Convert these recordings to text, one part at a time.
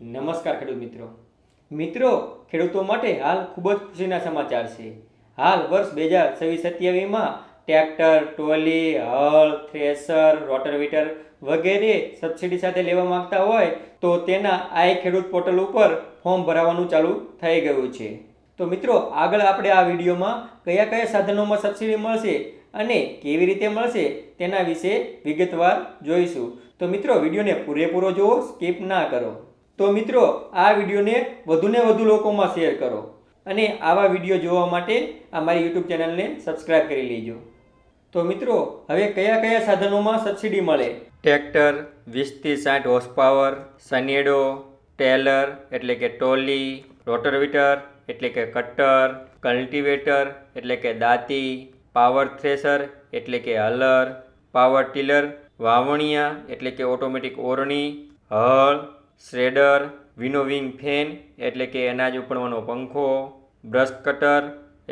નમસ્કાર ખેડૂત મિત્રો ખેડૂતો માટે હાલ ખૂબ જ ખુશીના સમાચાર છે। હાલ વર્ષ 2026-27માં ટ્રેક્ટર, ટ્રોલી, હળ, થ્રેશર, રોટાવેટર વગેરે સબસિડી સાથે લેવા માંગતા હોય તો તેના આઈ ખેડૂત પોર્ટલ ઉપર ફોર્મ ભરાવાનું ચાલુ થઈ ગયું છે। તો મિત્રો આગળ આપણે આ વિડીયોમાં કયા કયા સાધનોમાં સબસિડી મળશે અને કેવી રીતે મળશે તેના વિશે વિગતવાર જોઈશું। તો મિત્રો વિડીયોને પૂરેપૂરો જુઓ, સ્કીપ ના કરો। તો મિત્રો આ વિડીયોને વધુને વધુ લોકોમાં શેર કરો અને આવા વિડીયો જોવા માટે અમારી યુટ્યુબ ચેનલને સબસ્ક્રાઈબ કરી લેજો। તો મિત્રો હવે કયા કયા સાધનોમાં સબસિડી મળે? ટ્રેક્ટર 20 થી 60 હોર્સ પાવર, સનેડો, ટેલર એટલે કે ટોલી, રોટાવેટર એટલે કે કટર, કલ્ટિવેટર એટલે કે દાંતી, પાવર થ્રેશર એટલે કે હલર, પાવર ટીલર વાવણિયા એટલે કે ઓટોમેટિક ઓરણી, હળ, શ્રેડર, વિનોવિંગ ફેન એટલે કે અનાજ ઉપાડવાનો પંખો, બ્રશ કટર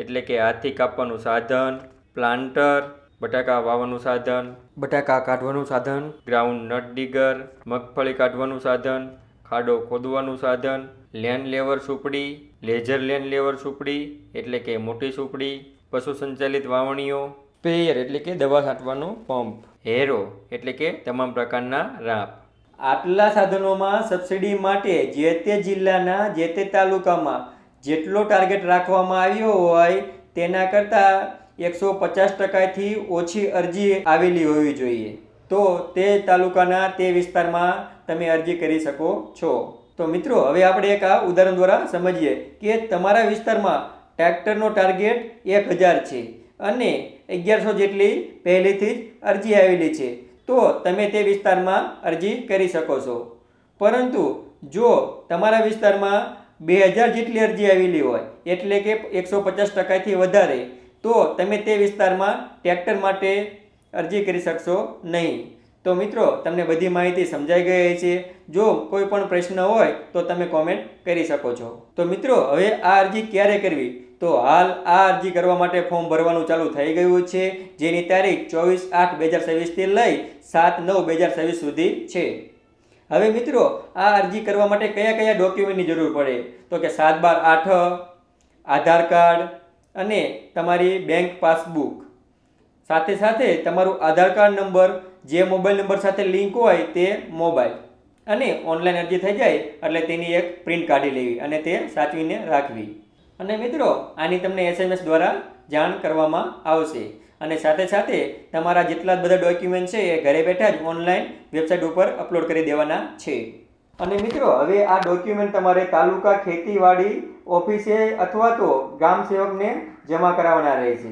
એટલે કે હાથથી કાપવાનું સાધન, પ્લાન્ટર બટાકા વાવવાનું સાધન, બટાકા કાઢવાનું સાધન, ગ્રાઉન્ડ નટ ડિગર મગફળી કાઢવાનું સાધન, ખાડો ખોદવાનું સાધન, લેન્ડ લેવર સુપડી, લેઝર લેન્ડ લેવર સુપડી એટલે કે મોટી સુપડી, પશુ સંચાલિત વાવણીઓ, સ્પ્રેયર એટલે કે દવા છાંટવાનો પંપ, હેરો એટલે કે તમામ પ્રકારના રાંપ। આટલા સાધનોમાં સબસિડી માટે જે તે જિલ્લાના જે તે તાલુકામાં જેટલો ટાર્ગેટ રાખવામાં આવ્યો હોય તેના કરતાં 150%થી ઓછી અરજી આવેલી હોવી જોઈએ, તો તે તાલુકાના તે વિસ્તારમાં તમે અરજી કરી શકો છો। તો મિત્રો હવે આપણે એક આ ઉદાહરણ દ્વારા સમજીએ કે તમારા વિસ્તારમાં ટ્રેક્ટરનો ટાર્ગેટ 1000 છે અને 1100 જેટલી પહેલેથી જ અરજી આવેલી છે, તો તમે તે વિસ્તારમાં અરજી કરી શકો છો। પરંતુ જો તમારા વિસ્તારમાં 2000 જેટલી અરજી આવેલી હોય એટલે કે 150%થી વધારે, તો તમે તે વિસ્તારમાં ટ્રેક્ટર માટે અરજી કરી શકશો નહીં। તો મિત્રો તમને બધી માહિતી સમજાઈ ગઈ છે। જો કોઈ પણ પ્રશ્ન હોય તો તમે કોમેન્ટ કરી શકો છો। તો મિત્રો હવે આ અરજી ક્યારે કરવી? તો હાલ આ અરજી કરવા માટે ફોર્મ ભરવાનું ચાલુ થઈ ગયું છે, જેની તારીખ 24/8/2026થી લઈ 7/9/2026 સુધી છે। હવે મિત્રો આ અરજી કરવા માટે કયા કયા ડોક્યુમેન્ટની જરૂર પડે? તો કે 7/12/8, આધાર કાર્ડ અને તમારી બેંક પાસબુક, સાથે સાથે તમારું આધાર કાર્ડ નંબર જે મોબાઈલ નંબર સાથે લિંક હોય તે મોબાઈલ, અને ઓનલાઈન અરજી થઈ જાય એટલે તેની એક પ્રિન્ટ કાઢી લેવી અને તે સાચવીને રાખવી। અને મિત્રો આની તમને SMS દ્વારા જાણ કરવામાં આવશે અને સાથે સાથે તમારા જેટલા બધા ડોક્યુમેન્ટ છે એ ઘરે બેઠા જ ઓનલાઈન વેબસાઇટ ઉપર અપલોડ કરી દેવાના છે। અને મિત્રો હવે આ ડોક્યુમેન્ટ તમારે તાલુકા ખેતીવાડી ઓફિસે અથવા તો ગ્રામ સેવકને જમા કરાવવાના રહેશે।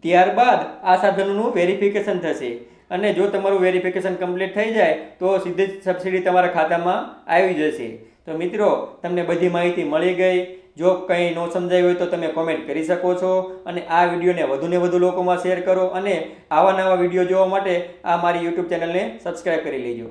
ત્યારબાદ આ સાધનોનું વેરિફિકેશન થશે અને જો તમારું વેરિફિકેશન કમ્પ્લીટ થઈ જાય તો સીધી જ સબસિડી તમારા ખાતામાં આવી જશે। તો મિત્રો તમને બધી માહિતી મળી ગઈ। જો કંઈ ન સમજાયું હોય તો તમે કોમેન્ટ કરી શકો છો અને આ વિડીયોને વધુને વધુ લોકોમાં શેર કરો અને આવા નવા વિડીયો જોવા માટે આ મારી યુટ્યુબ ચેનલને સબસ્ક્રાઈબ કરી લેજો।